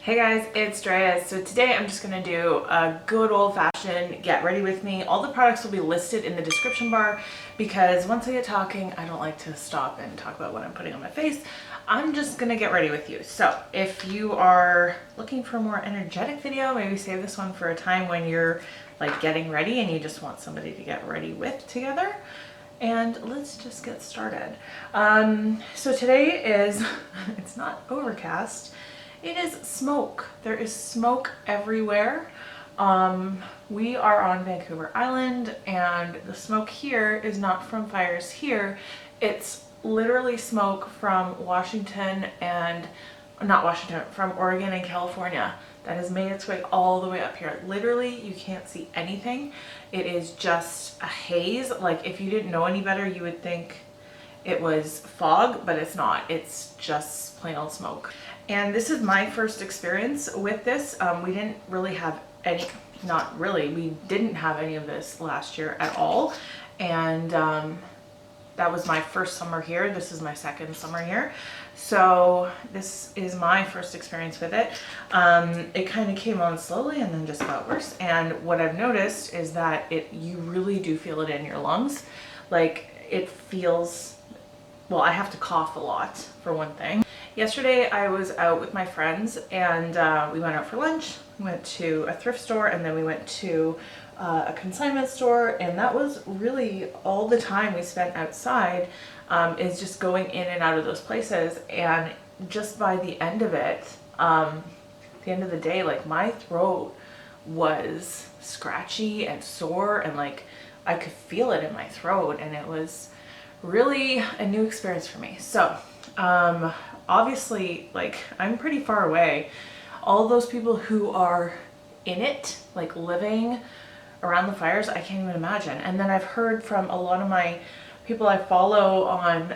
Hey guys, it's Drea. So today I'm just going to do a good old-fashioned get ready with me. All the products will be listed in the description bar because once I get talking, I don't like to stop and talk about what I'm putting on my face. I'm just going to get ready with you. So if you are looking for a more energetic video, maybe save this one for a time when you're like getting ready and you just want somebody to get ready with together. And let's just get started. So today is, it's not overcast. It is smoke. There is smoke everywhere. We are on Vancouver Island and the smoke here is not from fires here. It's literally smoke from Washington and, not Washington, from Oregon and California that has made its way all the way up here. Literally, you can't see anything. It is just a haze. Like if you didn't know any better, you would think it was fog, but it's not. It's just plain old smoke. And this is my first experience with this. We didn't really have any, not really, we didn't have any of this last year at all. And that was my first summer here. This is my second summer here. So this is my first experience with it. It kind of came on slowly and then just got worse. And what I've noticed is that you really do feel it in your lungs. Like it feels, well, I have to cough a lot for one thing. Yesterday I was out with my friends and we went out for lunch. We went to a thrift store and then we went to a consignment store, and that was really all the time we spent outside, is just going in and out of those places. And just by the end of it, the end of the day, like my throat was scratchy and sore and like I could feel it in my throat, and it was really a new experience for me. So obviously, like I'm pretty far away. All those people who are in it, like living around the fires, I can't even imagine. And then I've heard from a lot of my people I follow on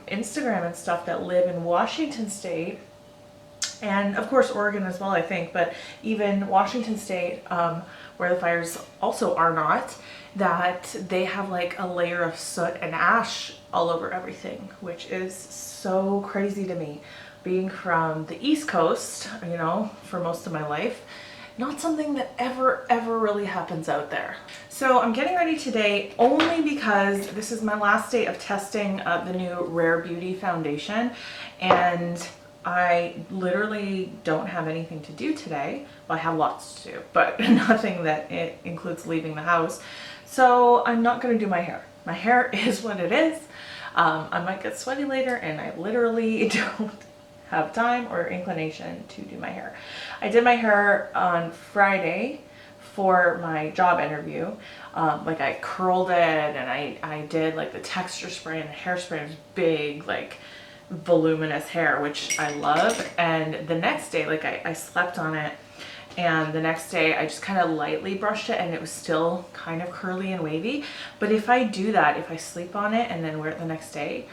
Instagram and stuff that live in Washington State, and of course Oregon as well, I think, but even Washington State, where the fires also are not, that they have like a layer of soot and ash all over everything, which is so crazy to me. Being from the East Coast, you know, for most of my life, not something that ever really happens out there. So I'm getting ready today only because this is my last day of testing the new Rare Beauty foundation, and I literally don't have anything to do today. Well, I have lots to do, but nothing that it includes leaving the house. So I'm not going to do my hair. My hair is what it is. I might get sweaty later, and I literally don't have time or inclination to do my hair. I did my hair on Friday for my job interview. Like I curled it, and I did like the texture spray, and the hairspray was big, like voluminous hair, which I love. And the next day, like I slept on it, and the next day I just kind of lightly brushed it, and it was still kind of curly and wavy. But if I do that, if I sleep on it and then wear it the next day,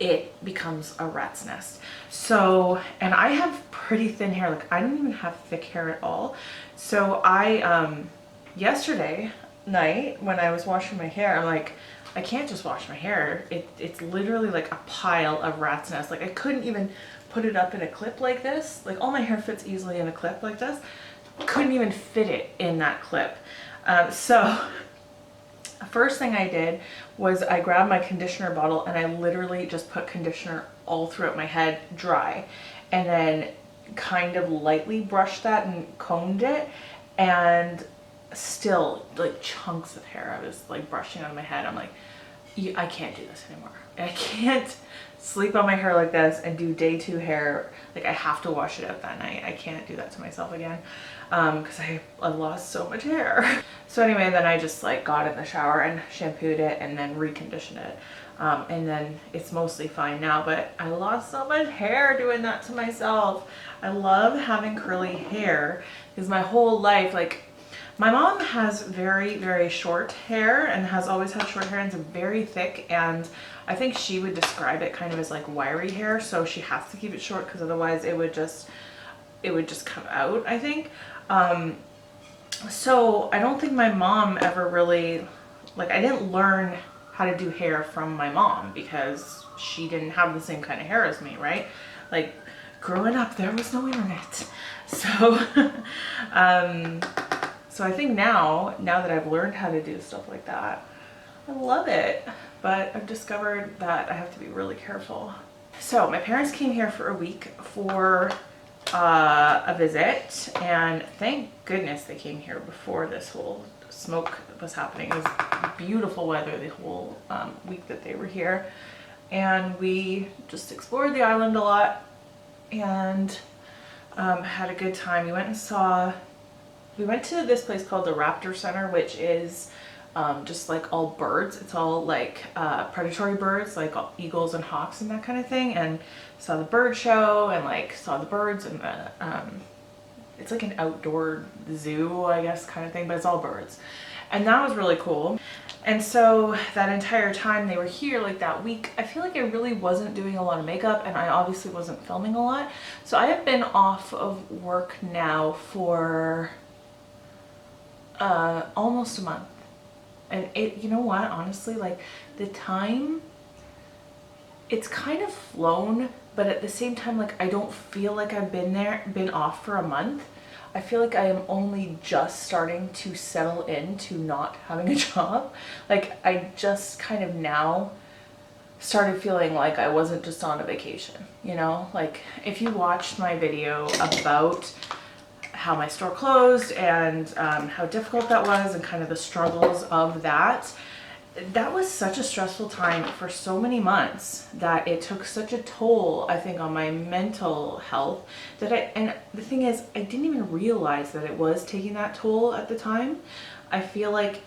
it becomes a rat's nest. So, and I have pretty thin hair, like I don't even have thick hair at all. So I, yesterday night when I was washing my hair, I'm like, I can't just wash my hair. It's literally like a pile of rat's nest. Like I couldn't even put it up in a clip like this. Like all my hair fits easily in a clip like this. Couldn't even fit it in that clip. So first thing I did was I grabbed my conditioner bottle and I literally just put conditioner all throughout my head dry, and then kind of lightly brushed that and combed it, and still like chunks of hair I was like brushing on my head. I'm like, I can't do this anymore. I can't sleep on my hair like this and do day 2 hair. Like I have to wash it out that night. I can't do that to myself again, because I lost so much hair. So anyway, then I just like got in the shower and shampooed it and then reconditioned it. And then it's mostly fine now, but I lost so much hair doing that to myself. I love having curly hair because my whole life, like my mom has very short hair and has always had short hair, and it's very thick, and I think she would describe it kind of as like wiry hair, so she has to keep it short because otherwise it would just come out, I think. So I don't think my mom ever really, like I didn't learn how to do hair from my mom because she didn't have the same kind of hair as me, right? Like growing up, there was no internet. So, so I think now that I've learned how to do stuff like that, I love it. But I've discovered that I have to be really careful. So my parents came here for a week for a visit, and thank goodness they came here before this whole smoke was happening. It was beautiful weather the whole week that they were here, and we just explored the island a lot and had a good time. We went to this place called the Raptor Center, which is just like all birds. It's all like predatory birds, like eagles and hawks and that kind of thing. And saw the bird show and like saw the birds, and it's like an outdoor zoo, I guess, kind of thing, but it's all birds. And that was really cool. And so that entire time they were here, like that week, I feel like I really wasn't doing a lot of makeup, and I obviously wasn't filming a lot. So I have been off of work now for almost a month. And you know what, honestly, like the time, it's kind of flown, but at the same time, like I don't feel like I've been off for a month. I feel like I am only just starting to settle into not having a job. Like I just kind of now started feeling like I wasn't just on a vacation, you know? Like if you watched my video about how my store closed and how difficult that was and kind of the struggles of that was such a stressful time for so many months that it took such a toll, I think, on my mental health that and the thing is, I didn't even realize that it was taking that toll at the time. I feel like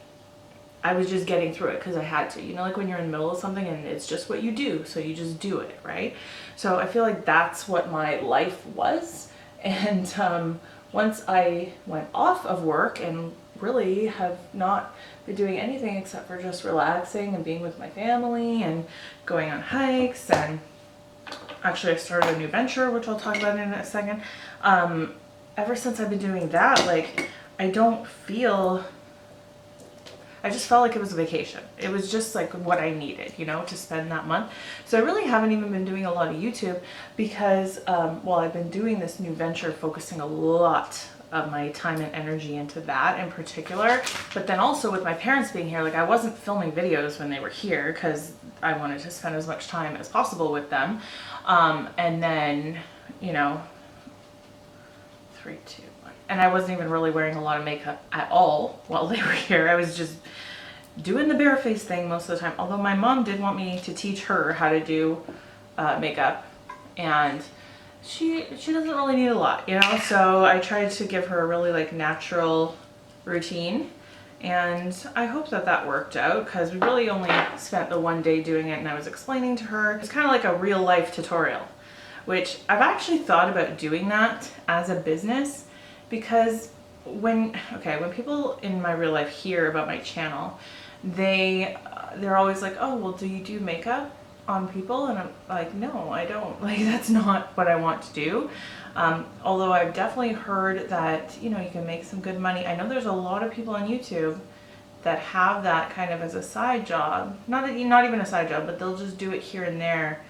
I was just getting through it because I had to, you know, like when you're in the middle of something and it's just what you do, so you just do it, right? So I feel like that's what my life was. And once I went off of work and really have not been doing anything except for just relaxing and being with my family and going on hikes, and actually I started a new venture, which I'll talk about in a second. Ever since I've been doing that, like I just felt like it was a vacation. It was just like what I needed, you know, to spend that month. So I really haven't even been doing a lot of YouTube because, well, I've been doing this new venture, focusing a lot of my time and energy into that in particular. But then also with my parents being here, like I wasn't filming videos when they were here because I wanted to spend as much time as possible with them. And then, you know, 3, 2, 1. And I wasn't even really wearing a lot of makeup at all while they were here. I was just doing the bare face thing most of the time. Although my mom did want me to teach her how to do makeup, and she doesn't really need a lot, you know? So I tried to give her a really like natural routine, and I hope that that worked out because we really only spent the one day doing it, and I was explaining to her. It's kind of like a real life tutorial, which I've actually thought about doing that as a business. Because when people in my real life hear about my channel, they're always like, oh, well, do you do makeup on people? And I'm like, no, I don't. Like, that's not what I want to do. Although I've definitely heard that, you know, you can make some good money. I know there's a lot of people on YouTube that have that kind of as a side job. Not even a side job, but they'll just do it here and there,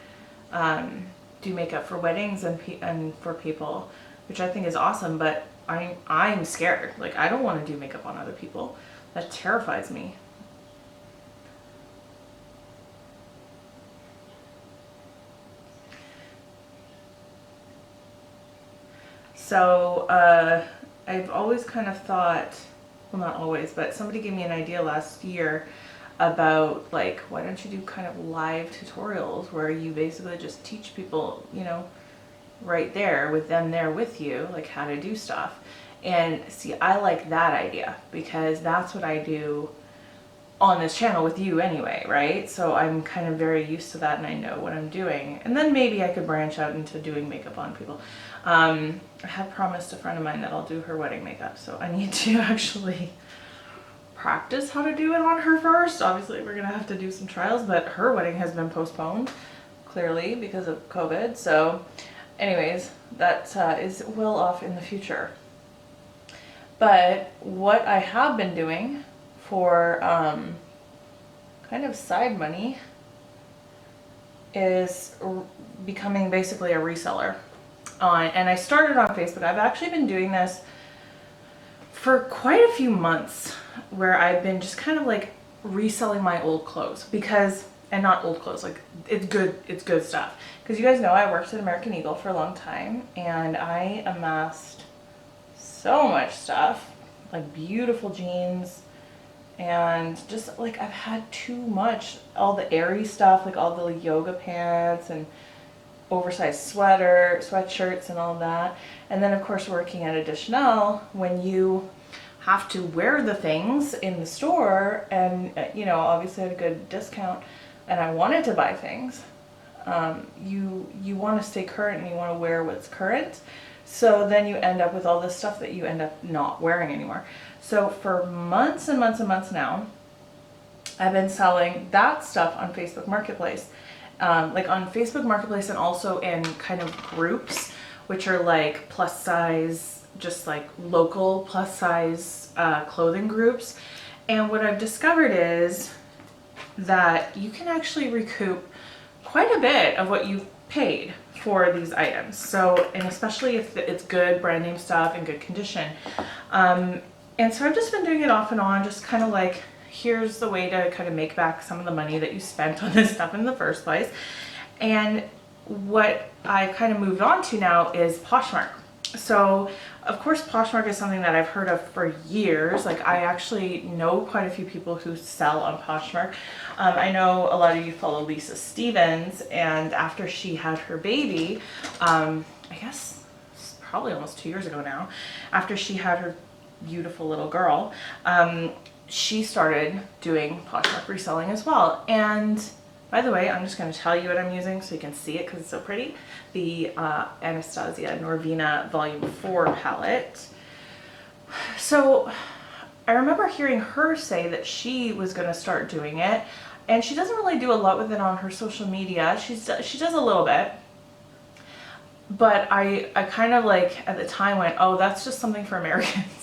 do makeup for weddings and for people, which I think is awesome. But I'm scared. Like, I don't want to do makeup on other people. That terrifies me. So I've always kind of thought, well, not always, but somebody gave me an idea last year about like, why don't you do kind of live tutorials where you basically just teach people, you know, right there with them there with you, like how to do stuff. And see, I like that idea because that's what I do on this channel with you anyway, right? So I'm kind of very used to that and I know what I'm doing. And then maybe I could branch out into doing makeup on people. I have promised a friend of mine that I'll do her wedding makeup, so I need to actually practice how to do it on her first. Obviously we're gonna have to do some trials, but her wedding has been postponed clearly because of COVID. So anyways, that is well off in the future. But what I have been doing for kind of side money is becoming basically a reseller. and I started on Facebook. I've actually been doing this for quite a few months, where I've been just kind of like reselling my old clothes, because, and not old clothes, like it's good stuff. Because you guys know I worked at American Eagle for a long time, and I amassed so much stuff, like beautiful jeans, and just like I've had too much, all the airy stuff, like all the yoga pants and oversized sweatshirts and all of that. And then of course working at Additional, when you have to wear the things in the store, and you know, obviously I had a good discount and I wanted to buy things, you want to stay current and you want to wear what's current. So then you end up with all this stuff that you end up not wearing anymore. So for months and months and months now, I've been selling that stuff on Facebook Marketplace. Like on Facebook Marketplace, and also in kind of groups, which are like plus size, just like local plus size clothing groups. And what I've discovered is that you can actually recoup quite a bit of what you paid for these items. So, and especially if it's good brand name stuff in good condition. And so I've just been doing it off and on, just kind of like, here's the way to kind of make back some of the money that you spent on this stuff in the first place. And what I kind of moved on to now is Poshmark. So of course Poshmark is something that I've heard of for years. Like I actually know quite a few people who sell on Poshmark. I know a lot of you follow Lisa Stevens, and after she had her baby, I guess it's probably almost 2 years ago now, after she had her beautiful little girl, she started doing Poshmark reselling as well. And by the way, I'm just going to tell you what I'm using so you can see it because it's so pretty. The Anastasia Norvina Volume 4 palette. So I remember hearing her say that she was going to start doing it, and she doesn't really do a lot with it on her social media. She does a little bit, but I kind of like at the time went, oh, that's just something for Americans.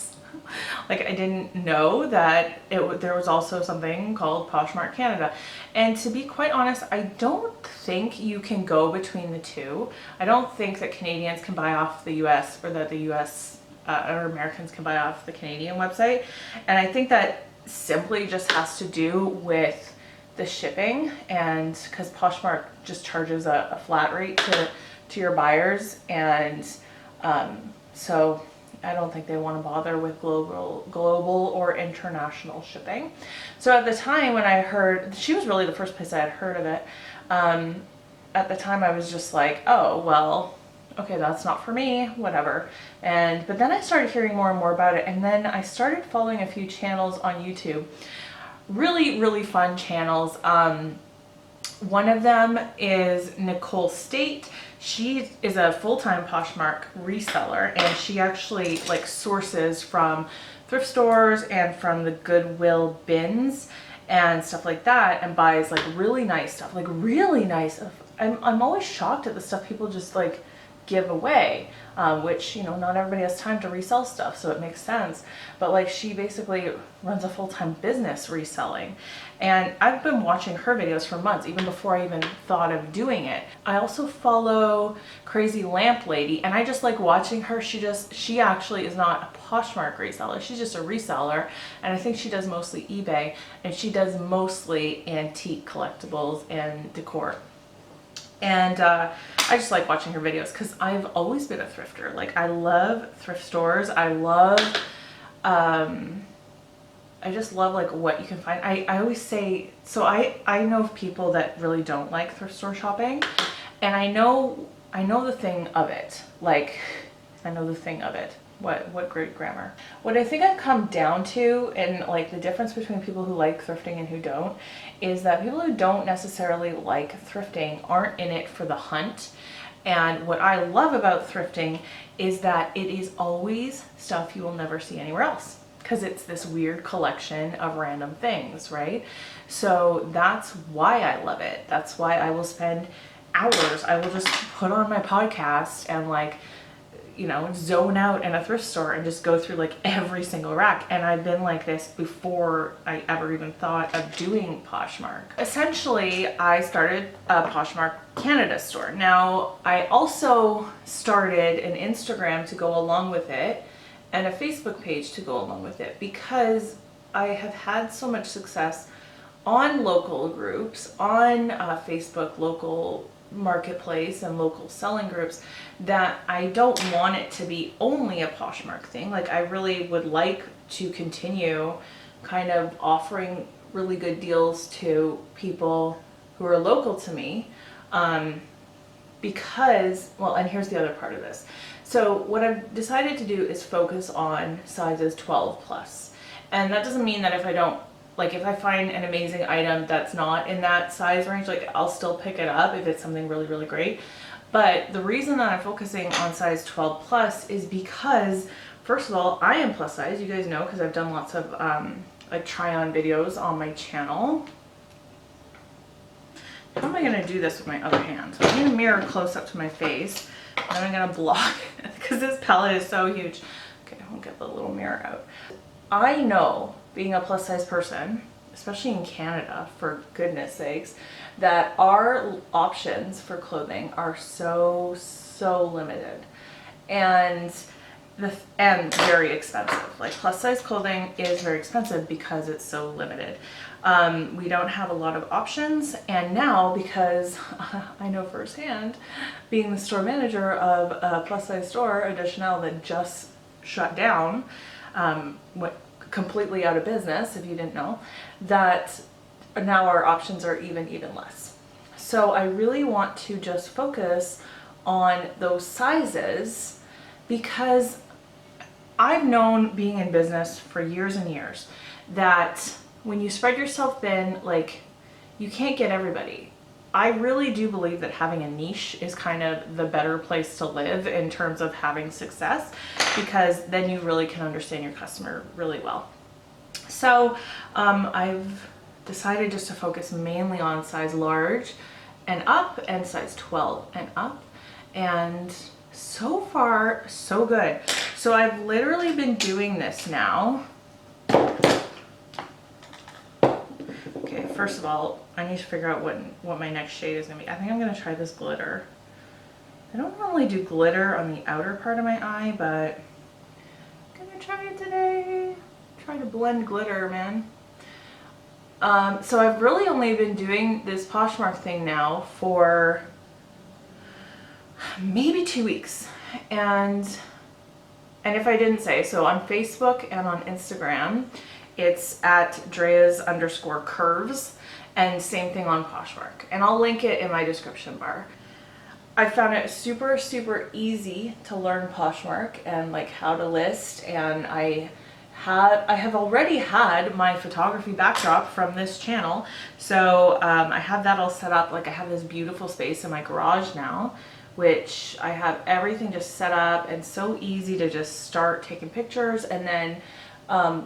Like I didn't know that there was also something called Poshmark Canada. And to be quite honest, I don't think you can go between the two. I don't think that Canadians can buy off the US, or that the US or Americans can buy off the Canadian website. And I think that simply just has to do with the shipping, and because Poshmark just charges a flat rate to your buyers, and so I don't think they want to bother with global or international shipping. So at the time when I heard, she was really the first place I had heard of it. At the time I was just like, oh, well, okay, that's not for me, whatever. But then I started hearing more and more about it. And then I started following a few channels on YouTube, really, really fun channels. One of them is Nicole State. She is a full-time Poshmark reseller, and she actually like sources from thrift stores and from the Goodwill bins and stuff like that, and buys like really nice stuff, like really nice. I'm always shocked at the stuff people just like give away, which, you know, not everybody has time to resell stuff, so it makes sense. But like she basically runs a full-time business reselling, and I've been watching her videos for months, even before I even thought of doing it. I also follow Crazy Lamp Lady, and I just like watching her. She actually is not a Poshmark reseller, she's just a reseller, and I think she does mostly eBay, and she does mostly antique collectibles and decor. And I just like watching her videos because I've always been a thrifter. Like I love thrift stores. I love, I just love like what you can find. I always say, so I know of people that really don't like thrift store shopping, and I know the thing of it. Like I know the thing of it. What great grammar. What I think I've come down to, and like the difference between people who like thrifting and who don't, is that people who don't necessarily like thrifting aren't in it for the hunt. And what I love about thrifting is that it is always stuff you will never see anywhere else, because it's this weird collection of random things, right? So that's why I love it. That's why I will spend hours. I will just put on my podcast and like, you know, zone out in a thrift store and just go through like every single rack. And I've been like this before I ever even thought of doing Poshmark. Essentially, I started a Poshmark Canada store. Now, I also started an Instagram to go along with it and a Facebook page to go along with it, because I have had so much success on local groups, on Facebook local marketplace and local selling groups, that I don't want it to be only a Poshmark thing. Like, I really would like to continue kind of offering really good deals to people who are local to me, because, well, and here's the other part of this. So what I've decided to do is focus on sizes 12 plus. And that doesn't mean that if I don't, like, if I find an amazing item that's not in that size range, like, I'll still pick it up if it's something really, really great. But the reason that I'm focusing on size 12 plus is because, first of all, I am plus size. You guys know, because I've done lots of like try on videos on my channel. How am I going to do this with my other hand? So I'm going to mirror close up to my face, and I'm going to block it because this palette is so huge. Okay, I'll get the little mirror out. I know, being a plus size person, especially in Canada, for goodness sakes, that our options for clothing are so limited and very expensive. Like, plus size clothing is very expensive because it's so limited. We don't have a lot of options, and now, because I know firsthand, being the store manager of a plus size store, Chanel, that just shut down, went completely out of business, if you didn't know, that now our options are even less. So I really want to just focus on those sizes, because I've known, being in business for years and years, that when you spread yourself thin, like, you can't get everybody. I really do believe that having a niche is kind of the better place to live in terms of having success, because then you really can understand your customer really well. So I've decided just to focus mainly on size large and up and size 12 and up, and so far so good. So I've literally been doing this now. Okay, first of all, I need to figure out what my next shade is going to be. I think I'm going to try this glitter. I don't normally do glitter on the outer part of my eye, but I'm going to try it today. Try to blend glitter, man. So I've really only been doing this Poshmark thing now for maybe 2 weeks. And if I didn't say, so on Facebook and on Instagram, it's at Dreas_curves, and same thing on Poshmark. And I'll link it in my description bar. I found it super easy to learn Poshmark and like how to list, and I have already had my photography backdrop from this channel. So I have that all set up. Like, I have this beautiful space in my garage now, which I have everything just set up, and so easy to just start taking pictures. And then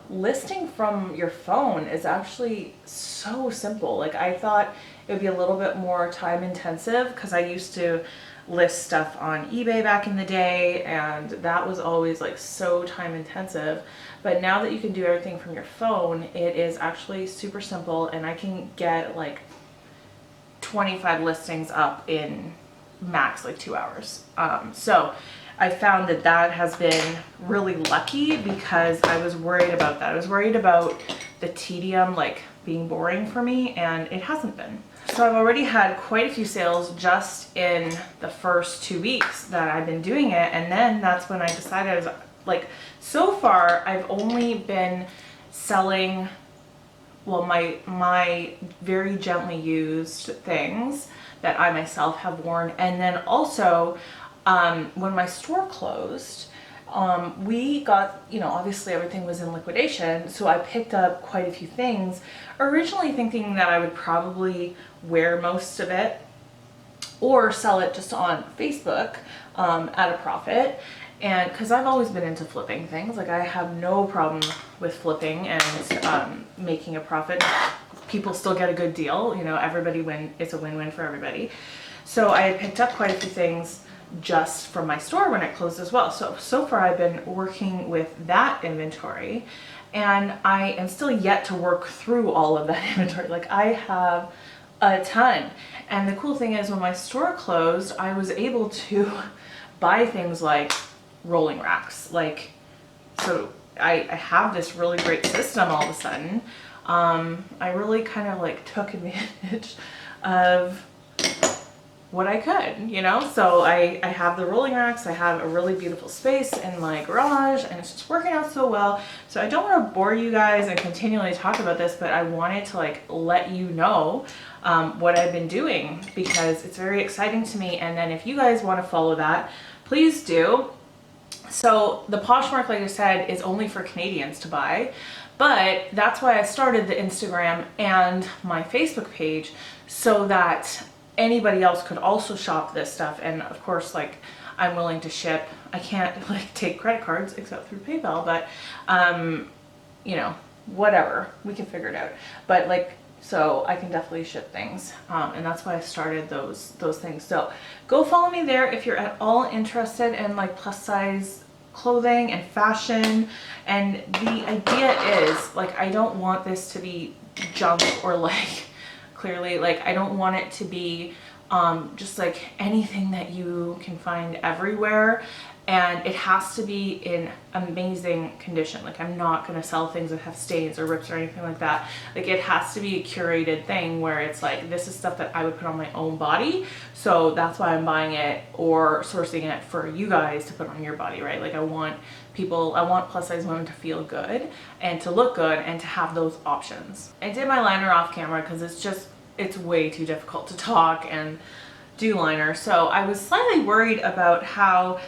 listing from your phone is actually so simple. Like, I thought it would be a little bit more time intensive, because I used to list stuff on eBay back in the day, and that was always like so time intensive. But now that you can do everything from your phone, it is actually super simple, and I can get like 25 listings up in max like 2 hours. So I found that that has been really lucky, because I was worried about that. I was worried about the tedium like being boring for me, and it hasn't been. So I've already had quite a few sales just in the first 2 weeks that I've been doing it, and then that's when I decided, I was like, so far I've only been selling, well, my very gently used things that I myself have worn. And then also when my store closed, we got, you know, obviously everything was in liquidation, so I picked up quite a few things, originally thinking that I would probably wear most of it or sell it just on Facebook at a profit. And because I've always been into flipping things, like I have no problem with flipping and making a profit. People still get a good deal, you know, everybody win, it's a win-win for everybody. So I had picked up quite a few things just from my store when it closed as well. So far I've been working with that inventory, and I am still yet to work through all of that inventory. Like, I have a ton. And the cool thing is, when my store closed, I was able to buy things like rolling racks. Like, so I have this really great system all of a sudden. I really kind of like took advantage of what I could, you know? So I have the rolling racks, I have a really beautiful space in my garage, and it's just working out so well. So I don't want to bore you guys and continually talk about this, but I wanted to like let you know what I've been doing, because it's very exciting to me. And then if you guys want to follow that, please do. So the Poshmark, like I said, is only for Canadians to buy, but that's why I started the Instagram and my Facebook page, so that anybody else could also shop this stuff. And of course, like, I'm willing to ship. I can't like take credit cards except through PayPal, but you know, whatever, we can figure it out. But like, so I can definitely ship things, and that's why I started those things. So go follow me there if you're at all interested in like plus size clothing and fashion. And the idea is, like, I don't want this to be junk or like, clearly, like, I don't want it to be just like anything that you can find everywhere. And it has to be in amazing condition. Like, I'm not gonna sell things that have stains or rips or anything like that. Like, it has to be a curated thing where it's like, this is stuff that I would put on my own body. So that's why I'm buying it or sourcing it for you guys to put on your body, right? Like, I want plus size women to feel good and to look good and to have those options. I did my liner off camera because it's way too difficult to talk and do liner. So I was slightly worried about how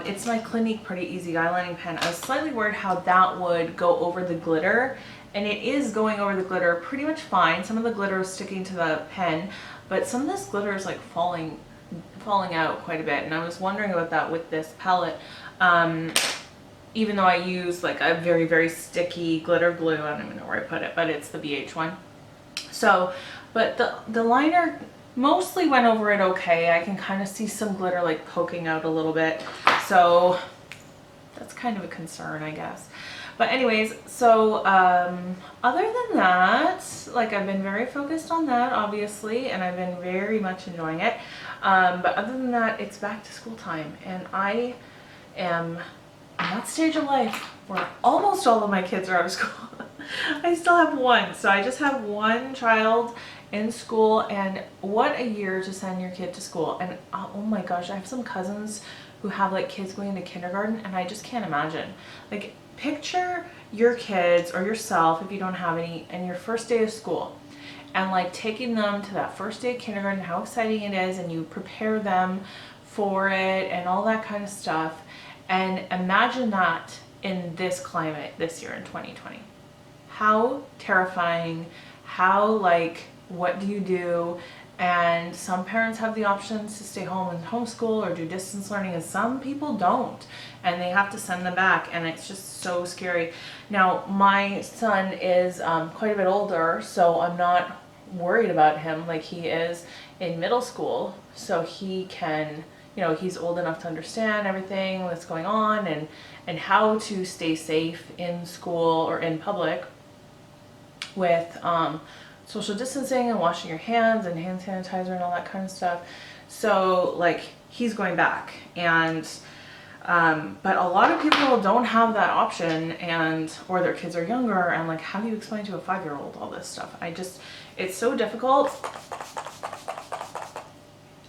it's my Clinique Pretty Easy eyelining pen. I was slightly worried how that would go over the glitter, and it is going over the glitter pretty much fine. Some of the glitter is sticking to the pen, but some of this glitter is like falling out quite a bit, and I was wondering about that with this palette. Even though I use like a very, very sticky glitter glue, I don't even know where I put it, but it's the BH one. So, but the liner mostly went over it okay. I can kind of see some glitter like poking out a little bit, so that's kind of a concern, I guess. But anyways, so other than that, like, I've been very focused on that, obviously, and I've been very much enjoying it. But other than that, it's back to school time, and I am in that stage of life where almost all of my kids are out of school. I still have one, so I just have one child in school, and what a year to send your kid to school. And oh my gosh, I have some cousins who have like kids going into kindergarten, and I just can't imagine. Like, picture your kids or yourself, if you don't have any, and your first day of school, and like taking them to that first day of kindergarten, how exciting it is, and you prepare them for it and all that kind of stuff. And imagine that in this climate this year in 2020. How terrifying, how like, what do you do? And some parents have the options to stay home and homeschool or do distance learning, and some people don't, and they have to send them back, and it's just so scary. Now, my son is quite a bit older, so I'm not worried about him. Like, he is in middle school, so he can, you know, he's old enough to understand everything that's going on and how to stay safe in school or in public with social distancing and washing your hands and hand sanitizer and all that kind of stuff. So like, he's going back, and but a lot of people don't have that option, and or their kids are younger, and like, how do you explain to a 5-year-old all this stuff? It's so difficult.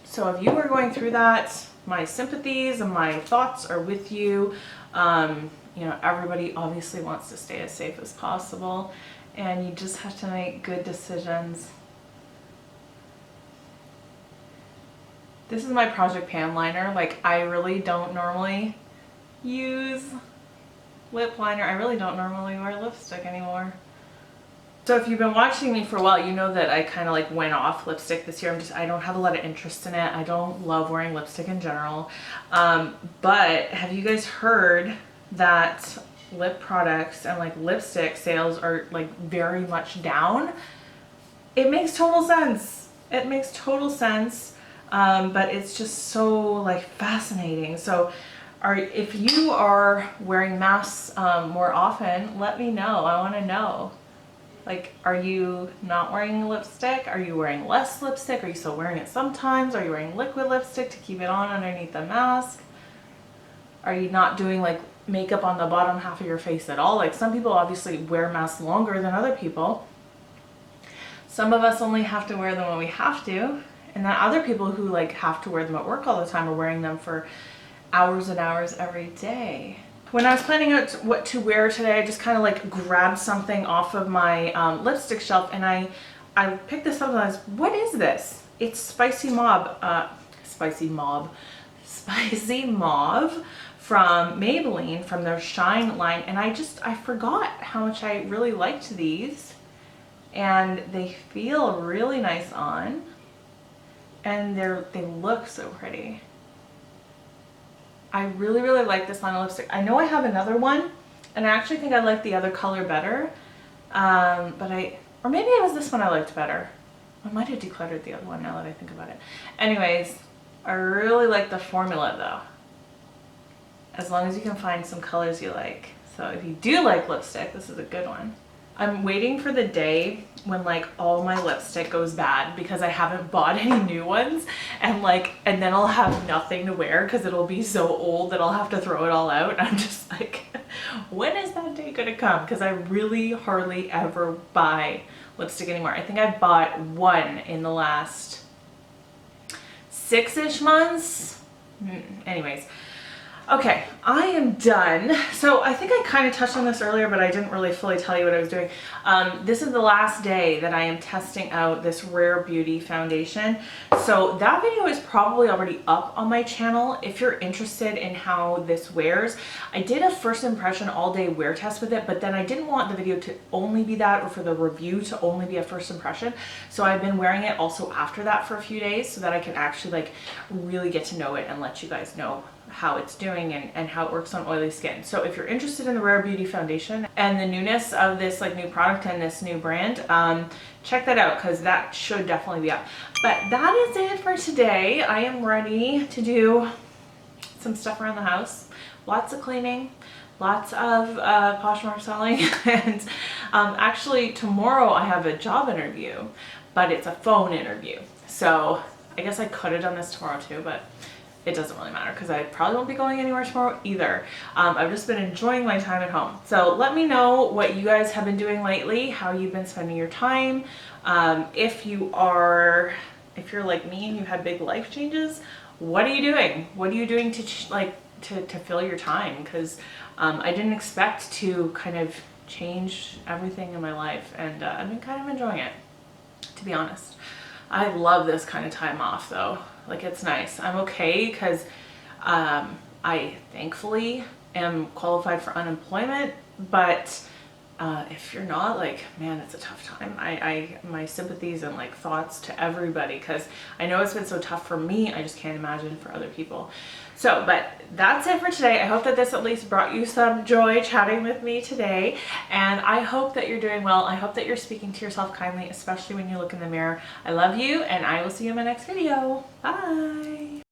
So if you are going through that, my sympathies and my thoughts are with you. You know, everybody obviously wants to stay as safe as possible, and you just have to make good decisions. This is my Project Pan liner. Like, I really don't normally use lip liner. I really don't normally wear lipstick anymore. So if you've been watching me for a while, you know that I kind of like went off lipstick this year. I don't have a lot of interest in it. I don't love wearing lipstick in general. But have you guys heard that lip products and like lipstick sales are like very much down? It makes total sense. It makes total sense. but it's just so like fascinating. So if you are wearing masks more often, let me know. I want to know. Like, are you not wearing lipstick? Are you wearing less lipstick? Are you still wearing it sometimes? Are you wearing liquid lipstick to keep it on underneath the mask? Are you not doing like makeup on the bottom half of your face at all? Like, some people obviously wear masks longer than other people. Some of us only have to wear them when we have to. And then other people who like have to wear them at work all the time are wearing them for hours and hours every day. When I was planning out what to wear today, I just kind of like grabbed something off of my lipstick shelf, and I picked this up and I was, what is this? It's Spicy Mauve from Maybelline, from their Shine line. And I forgot how much I really liked these, and they feel really nice on, and they look so pretty. I really, really like this line of lipstick. I know I have another one, and I actually think I like the other color better. Or maybe it was this one I liked better. I might have decluttered the other one now that I think about it. Anyways, I really like the formula though. As long as you can find some colors you like. So if you do like lipstick, this is a good one. I'm waiting for the day when like all my lipstick goes bad because I haven't bought any new ones, and then I'll have nothing to wear because it'll be so old that I'll have to throw it all out. I'm just like, when is that day gonna come? Because I really hardly ever buy lipstick anymore. I think I bought one in the last 6-ish months. Anyways. Okay, I am done. So I think I kind of touched on this earlier, but I didn't really fully tell you what I was doing. This is the last day that I am testing out this Rare Beauty foundation. So that video is probably already up on my channel if you're interested in how this wears. I did a first impression all day wear test with it, but then I didn't want the video to only be that, or for the review to only be a first impression. So I've been wearing it also after that for a few days so that I can actually like really get to know it and let you guys know how it's doing and how it works on oily skin. So if you're interested in the Rare Beauty foundation and the newness of this like new product and this new brand, check that out because that should definitely be up. But that is it for today. I am ready to do some stuff around the house. Lots of cleaning, lots of Poshmark selling, and actually tomorrow I have a job interview, but it's a phone interview. So I guess I could have done this tomorrow too, but it doesn't really matter because I probably won't be going anywhere tomorrow either. I've just been enjoying my time at home. So let me know what you guys have been doing lately, how you've been spending your time. If you're like me and you had big life changes, what are you doing? What are you doing to fill your time? Because I didn't expect to kind of change everything in my life, and I've been kind of enjoying it, to be honest. I love this kind of time off though. Like, it's nice. I'm okay because I thankfully am qualified for unemployment, but if you're not, like, man, it's a tough time. My sympathies and like thoughts to everybody, because I know it's been so tough for me. I just can't imagine for other people. So, but that's it for today. I hope that this at least brought you some joy chatting with me today, and I hope that you're doing well. I hope that you're speaking to yourself kindly, especially when you look in the mirror. I love you, and I will see you in my next video. Bye.